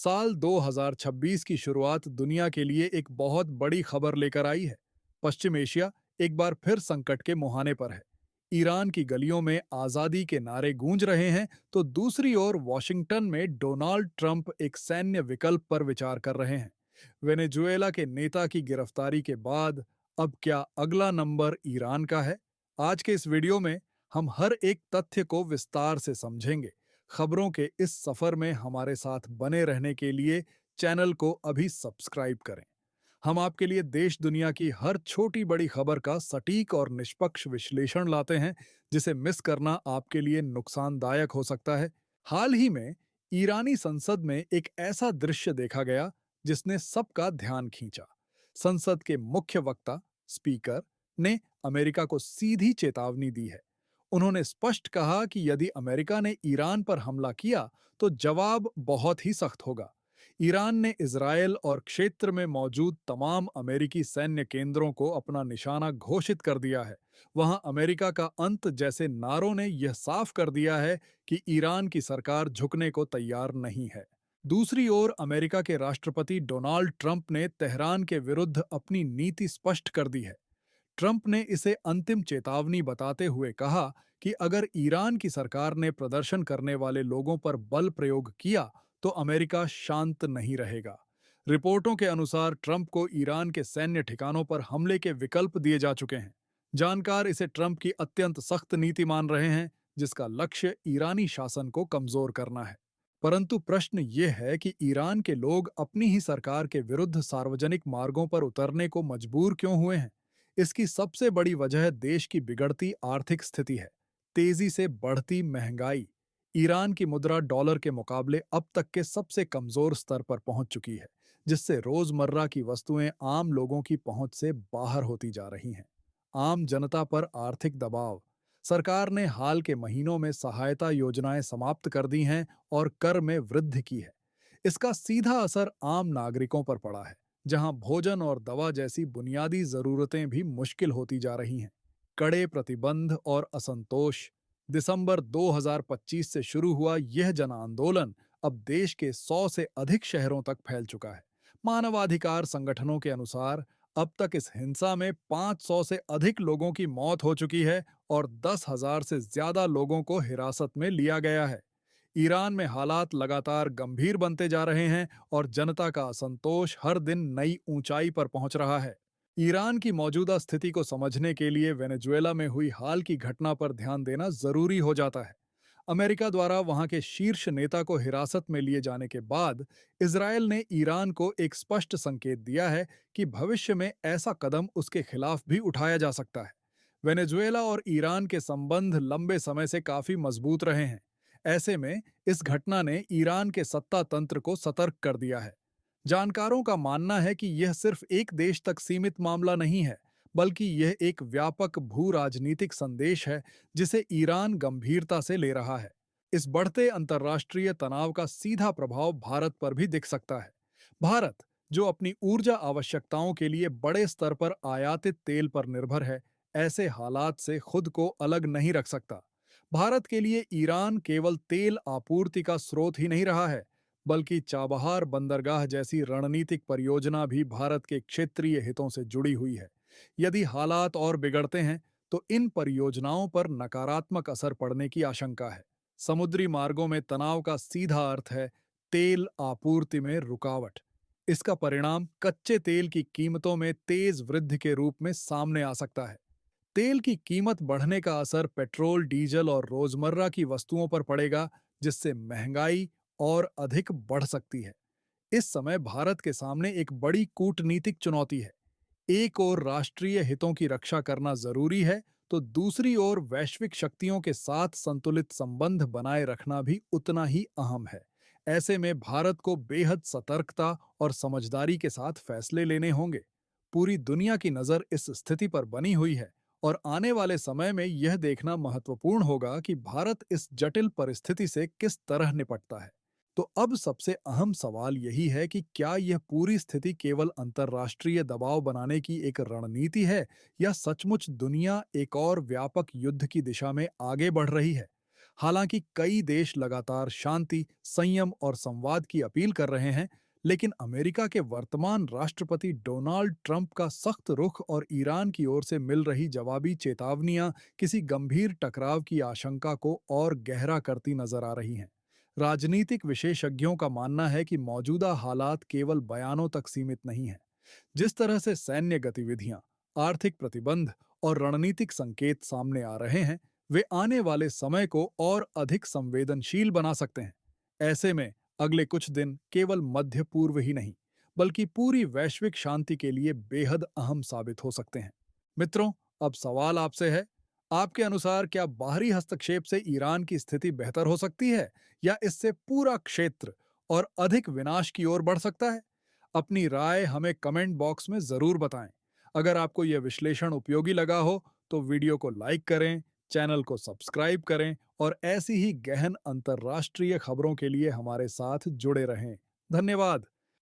साल 2026 की शुरुआत दुनिया के लिए एक बहुत बड़ी खबर लेकर आई है। पश्चिम एशिया एक बार फिर संकट के मुहाने पर है। ईरान की गलियों में आजादी के नारे गूंज रहे हैं, तो दूसरी ओर वॉशिंगटन में डोनाल्ड ट्रंप एक सैन्य विकल्प पर विचार कर रहे हैं। वेनेजुएला के नेता की गिरफ्तारी के बाद अब क्या अगला नंबर ईरान का है? आज के इस वीडियो में हम हर एक तथ्य को विस्तार से समझेंगे। खबरों के इस सफर में हमारे साथ बने रहने के लिए चैनल को अभी सब्सक्राइब करें। हम आपके लिए देश दुनिया की हर छोटी बड़ी खबर का सटीक और निष्पक्ष विश्लेषण लाते हैं, जिसे मिस करना आपके लिए नुकसानदायक हो सकता है। हाल ही में ईरानी संसद में एक ऐसा दृश्य देखा गया जिसने सबका ध्यान खींचा। संसद के मुख्य वक्ता, स्पीकर, ने अमेरिका को सीधी चेतावनी दी है। उन्होंने स्पष्ट कहा कि यदि अमेरिका ने ईरान पर हमला किया तो जवाब बहुत ही सख्त होगा। ईरान ने इजरायल और क्षेत्र में मौजूद तमाम अमेरिकी सैन्य केंद्रों को अपना निशाना घोषित कर दिया है। वहां अमेरिका का अंत जैसे नारों ने यह साफ कर दिया है कि ईरान की सरकार झुकने को तैयार नहीं है। दूसरी ओर अमेरिका के राष्ट्रपति डोनाल्ड ट्रंप ने तेहरान के विरुद्ध अपनी नीति स्पष्ट कर दी है। ट्रंप ने इसे अंतिम चेतावनी बताते हुए कहा कि अगर ईरान की सरकार ने प्रदर्शन करने वाले लोगों पर बल प्रयोग किया तो अमेरिका शांत नहीं रहेगा। रिपोर्टों के अनुसार ट्रंप को ईरान के सैन्य ठिकानों पर हमले के विकल्प दिए जा चुके हैं। जानकार इसे ट्रंप की अत्यंत सख्त नीति मान रहे हैं, जिसका लक्ष्य ईरानी शासन को कमजोर करना है। परंतु प्रश्न ये है कि ईरान के लोग अपनी ही सरकार के विरुद्ध सार्वजनिक मार्गों पर उतरने को मजबूर क्यों हुए हैं? इसकी सबसे बड़ी वजह देश की बिगड़ती आर्थिक स्थिति है। तेजी से बढ़ती महंगाई। ईरान की मुद्रा डॉलर के मुकाबले अब तक के सबसे कमजोर स्तर पर पहुंच चुकी है, जिससे रोजमर्रा की वस्तुएं आम लोगों की पहुंच से बाहर होती जा रही हैं। आम जनता पर आर्थिक दबाव। सरकार ने हाल के महीनों में सहायता योजनाएं समाप्त कर दी हैं और कर में वृद्धि की है। इसका सीधा असर आम नागरिकों पर पड़ा है, जहां भोजन और दवा जैसी बुनियादी जरूरतें भी मुश्किल होती जा रही हैं। कड़े प्रतिबंध और असंतोष। दिसंबर 2025 से शुरू हुआ यह जन आंदोलन अब देश के 100 से अधिक शहरों तक फैल चुका है। मानवाधिकार संगठनों के अनुसार अब तक इस हिंसा में 500 से अधिक लोगों की मौत हो चुकी है और 10,000 से ज्यादा लोगों को हिरासत में लिया गया है। ईरान में हालात लगातार गंभीर बनते जा रहे हैं और जनता का असंतोष हर दिन नई ऊंचाई पर पहुंच रहा है। ईरान की मौजूदा स्थिति को समझने के लिए वेनेजुएला में हुई हाल की घटना पर ध्यान देना जरूरी हो जाता है। अमेरिका द्वारा वहां के शीर्ष नेता को हिरासत में लिए जाने के बाद इजरायल ने ईरान को एक स्पष्ट संकेत दिया है कि भविष्य में ऐसा कदम उसके खिलाफ भी उठाया जा सकता है। वेनेजुएला और ईरान के संबंध लंबे समय से काफी मजबूत रहे हैं। ऐसे में इस घटना ने ईरान के सत्ता तंत्र को सतर्क कर दिया है। जानकारों का मानना है कि यह सिर्फ एक देश तक सीमित मामला नहीं है, बल्कि यह एक व्यापक भू राजनीतिक संदेश है जिसे ईरान गंभीरता से ले रहा है। इस बढ़ते अंतर्राष्ट्रीय तनाव का सीधा प्रभाव भारत पर भी दिख सकता है। भारत, जो अपनी ऊर्जा आवश्यकताओं के लिए बड़े स्तर पर आयातित तेल पर निर्भर है, ऐसे हालात से खुद को अलग नहीं रख सकता। भारत के लिए ईरान केवल तेल आपूर्ति का स्रोत ही नहीं रहा है, बल्कि चाबहार बंदरगाह जैसी रणनीतिक परियोजना भी भारत के क्षेत्रीय हितों से जुड़ी हुई है। यदि हालात और बिगड़ते हैं, तो इन परियोजनाओं पर नकारात्मक असर पड़ने की आशंका है। समुद्री मार्गों में तनाव का सीधा अर्थ है तेल आपूर्ति में रुकावट। इसका परिणाम कच्चे तेल की कीमतों में तेज वृद्धि के रूप में सामने आ सकता है। तेल की कीमत बढ़ने का असर पेट्रोल, डीजल और रोजमर्रा की वस्तुओं पर पड़ेगा, जिससे महंगाई और अधिक बढ़ सकती है। इस समय भारत के सामने एक बड़ी कूटनीतिक चुनौती है। एक ओर राष्ट्रीय हितों की रक्षा करना जरूरी है, तो दूसरी ओर वैश्विक शक्तियों के साथ संतुलित संबंध बनाए रखना भी उतना ही अहम है। ऐसे में भारत को बेहद सतर्कता और समझदारी के साथ फैसले लेने होंगे। पूरी दुनिया की नजर इस स्थिति पर बनी हुई है और आने वाले समय में यह देखना महत्वपूर्ण होगा कि भारत इस जटिल परिस्थिति से किस तरह निपटता है। तो अब सबसे अहम सवाल यही है कि क्या यह पूरी स्थिति केवल अंतर्राष्ट्रीय दबाव बनाने की एक रणनीति है, या सचमुच दुनिया एक और व्यापक युद्ध की दिशा में आगे बढ़ रही है? हालांकि कई देश लगातार शांति, संयम और संवाद की अपील कर रहे हैं, लेकिन अमेरिका के वर्तमान राष्ट्रपति डोनाल्ड ट्रंप का सख्त रुख और ईरान की ओर से मिल रही जवाबी चेतावनियां किसी गंभीर टकराव की आशंका को और गहरा करती नजर आ रही हैं। राजनीतिक विशेषज्ञों का मानना है कि मौजूदा हालात केवल बयानों तक सीमित नहीं हैं। जिस तरह से सैन्य गतिविधियां, आर्थिक प्रतिबंध और रणनीतिक संकेत सामने आ रहे हैं, वे आने वाले समय को और अधिक संवेदनशील बना सकते हैं। ऐसे में अगले कुछ दिन केवल मध्य पूर्व ही नहीं, बल्कि पूरी वैश्विक शांति के लिए बेहद अहम साबित हो सकते हैं। मित्रों, अब सवाल आपसे है, आपके अनुसार क्या बाहरी हस्तक्षेप से ईरान की स्थिति बेहतर हो सकती है, या इससे पूरा क्षेत्र और अधिक विनाश की ओर बढ़ सकता है? अपनी राय हमें कमेंट बॉक्स में जरूर बताएं। अगर आपको यह विश्लेषण उपयोगी लगा हो, तो वीडियो को लाइक करें, चैनल को सब्सक्राइब करें और ऐसी ही गहन अंतर्राष्ट्रीय खबरों के लिए हमारे साथ जुड़े रहें। धन्यवाद।